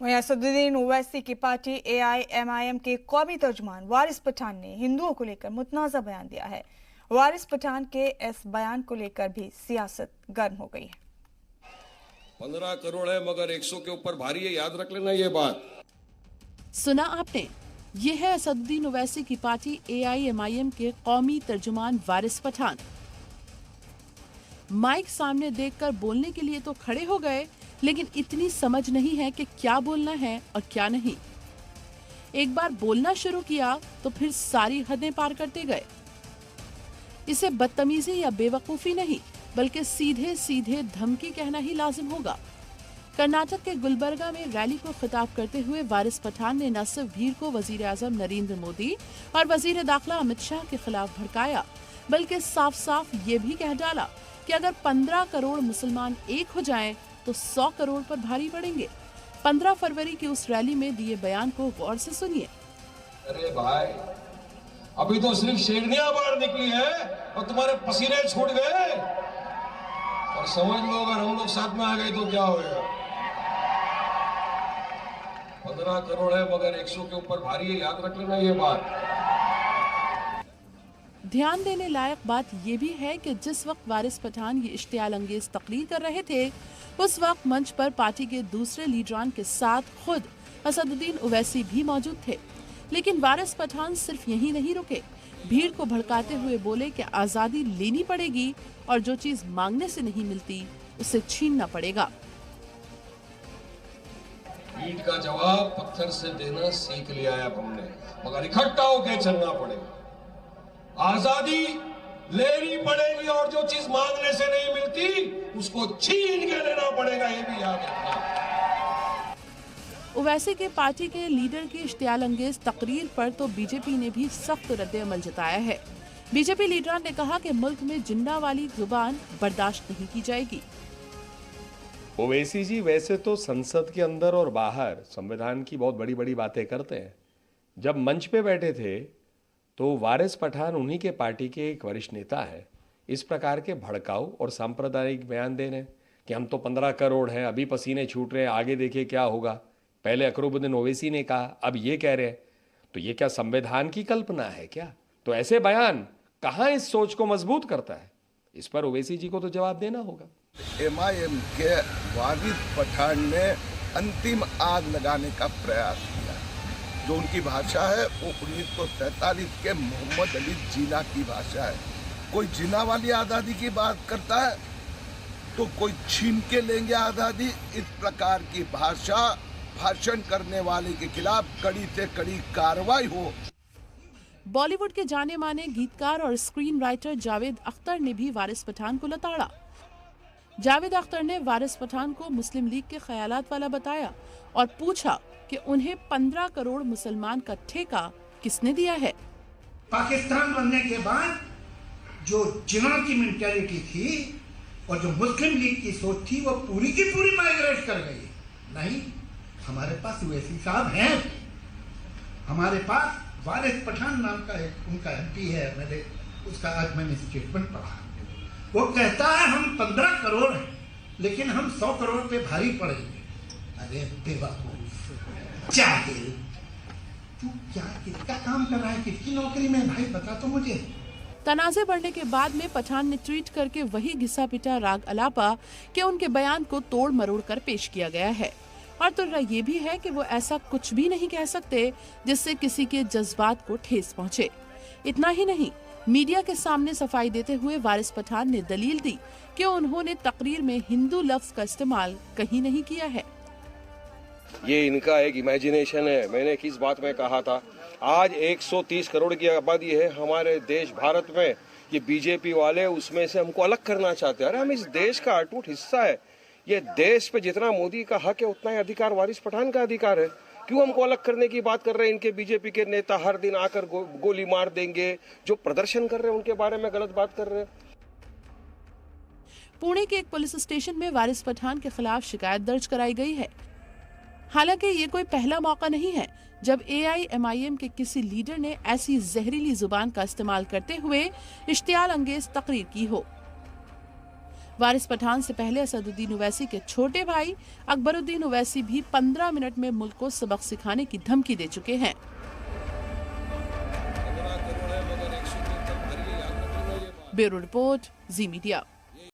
वहीं असदुद्दीन ओवैसी की party AIMIM के कौमी तर्जुमान वारिस पठान ने हिंदुओं को लेकर मुतनाज़ा बयान दिया है। वारिस पठान के इस बयान को लेकर भी सियासत गर्म हो गई है। 15 करोड़ है मगर 100 के ऊपर भारी है, याद रख लेना ये बात। सुना आपने, ये है असदुद्दीन ओवैसी की पार्टी AIMIM के कौमी तर्जुमान वारिस पठान। माइक सामने देखकर बोलने के लिए तो खड़े हो गए, लेकिन इतनी समझ नहीं है कि क्या बोलना है और क्या नहीं। एक बार बोलना शुरू किया तो फिर सारी हदें पार करते गए। इसे बदतमीजी या बेवकूफी नहीं, बल्कि सीधे सीधे धमकी कहना ही लाजिम होगा। कर्नाटक के गुलबर्गा में रैली को खिताब करते हुए वारिस पठान ने न सिर्फ भीड़ को वजीर आजम नरेंद्र मोदी और वजीर दाखिला अमित शाह के खिलाफ भड़काया, बल्कि साफ साफ ये भी कह डाला कि अगर 15 करोड़ मुसलमान एक हो जाएं तो 100 करोड़ पर भारी पड़ेंगे। 15 फरवरी की उस रैली में दिए बयान को गौर से सुनिए। अरे भाई, अभी तो सिर्फ शेरनियां बाहर निकली है और तुम्हारे पसीने छूट गए। और समझ लो अगर हम लोग साथ में आ गए तो क्या होगा। 15 करोड़ है मगर 100 के ऊपर भारी है, याद रख लेना ये बात। ध्यान देने लायक बात यह भी है कि जिस वक्त वारिस पठान ये इश्तियाल अंगेज तकरीर कर रहे थे, उस वक्त मंच पर पार्टी के दूसरे लीडरान के साथ खुद असदुद्दीन ओवैसी भी मौजूद थे। लेकिन वारिस पठान सिर्फ यहीं नहीं रुके, भीड़ को भड़काते हुए बोले कि आजादी लेनी पड़ेगी और जो चीज मांगने से नहीं मिलती उसे छीनना पड़ेगा। ईंट का जवाब पत्थर से देना सीख लिया है अब हमने, मगर इकट्ठा होकर चलना पड़ेगा। आजादी लेनी पड़ेगी और जो चीज मांगने से नहीं मिलती उसको छीन के लेना पड़ेगा, ये भी याद रखना। ओवैसी के पार्टी के लीडर की इश्तियाल अंगेज तकरीर पर तो बीजेपी ने भी सख्त रद्द-ए-अमल जताया है। बीजेपी लीडरान ने कहा कि मुल्क में जिन्ना वाली जुबान बर्दाश्त नहीं की जाएगी। ओवैसी जी वैसे तो संसद के अंदर और बाहर संविधान की बहुत बड़ी बड़ी बातें करते हैं। जब मंच पे बैठे थे तो वारिस पठान उन्हीं के पार्टी के एक वरिष्ठ नेता है। इस प्रकार के भड़काऊ और सांप्रदायिक बयान दे रहे हैं कि हम तो 15 करोड़ हैं, अभी पसीने छूट रहे हैं, आगे देखिए क्या होगा। पहले अकरुद्दीन ओवैसी ने कहा, अब ये कह रहे हैं, तो ये क्या संविधान की कल्पना है क्या? तो ऐसे बयान कहाँ इस सोच को मजबूत करता है? इस पर ओवैसी जी को तो जवाब देना होगा। MIM के वारिस पठान ने अंतिम आग लगाने का प्रयास किया। जो उनकी भाषा है वो 1947 के मोहम्मद अली जिन्ना की भाषा है। कोई जिन्ना वाली आज़ादी की बात करता है तो कोई छीन के लेंगे आज़ादी। इस प्रकार की भाषा भाषण करने वाले के खिलाफ कड़ी से कड़ी कार्रवाई हो। बॉलीवुड के जाने माने गीतकार और स्क्रीन राइटर जावेद अख्तर ने भी वारिस पठान को लताड़ा। जावेद अख्तर ने वारिस पठान को मुस्लिम लीग के ख्यालात वाला बताया और पूछा कि उन्हें 15 करोड़ मुसलमान का ठेका किसने दिया है। पाकिस्तान बनने के बाद जो जिन्ना की मेंटालिटी थी और जो मुस्लिम लीग की सोच थी वो पूरी की पूरी माइग्रेट कर गई। नहीं, हमारे पास ओवैसी साहब हैं। हमारे पास वारिस पठान नाम का एक उनका MP है, मैंने स्टेटमेंट पढ़ा। वो कहता है हम 15 करोड़ हैं लेकिन हम 100 करोड़ पे भारी पड़ेंगे। अरे बेवकूफ, जाहिल, तू क्या किसका काम कर रहा है, किसकी नौकरी में भाई, बता तो मुझे। तनाज़े बढ़ने के बाद में पठान ने ट्वीट करके वही घिसा पिटा राग अलापा कि उनके बयान को तोड़ मरोड़ कर पेश किया गया है। और तो ये भी है कि वो ऐसा कुछ भी नहीं कह सकते जिससे किसी के जज्बात को ठेस पहुंचे। इतना ही नहीं, मीडिया के सामने सफाई देते हुए वारिस पठान ने दलील दी कि उन्होंने तकरीर में हिंदू लफ्ज का इस्तेमाल कहीं नहीं किया है। ये इनका एक इमेजिनेशन है। मैंने किस बात में कहा था, आज 130 करोड़ की आबादी है हमारे देश भारत में। ये बीजेपी वाले उसमें से हमको अलग करना चाहते हैं। अरे हम इस देश का अटूट हिस्सा है। ये देश पे जितना मोदी का हक है उतना ही अधिकार वारिस पठान का अधिकार है। क्यों हमको अलग करने की बात कर रहे हैं? इनके बीजेपी के नेता हर दिन आकर गोली मार देंगे। जो प्रदर्शन कर रहे हैं उनके बारे में गलत बात कर रहे हैं। पुणे के एक पुलिस स्टेशन में वारिस पठान के खिलाफ शिकायत दर्ज कराई गई है। हालांकि ये कोई पहला मौका नहीं है जब AIMIM के किसी लीडर ने ऐसी जहरीली जुबान का इस्तेमाल करते हुए इश्तियाल अंगेज तकरीर की हो। वारिस पठान से पहले असदुद्दीन ओवैसी के छोटे भाई अकबरुद्दीन ओवैसी भी 15 मिनट में मुल्क को सबक सिखाने की धमकी दे चुके हैं। ब्यूरो रिपोर्ट, जी मीडिया।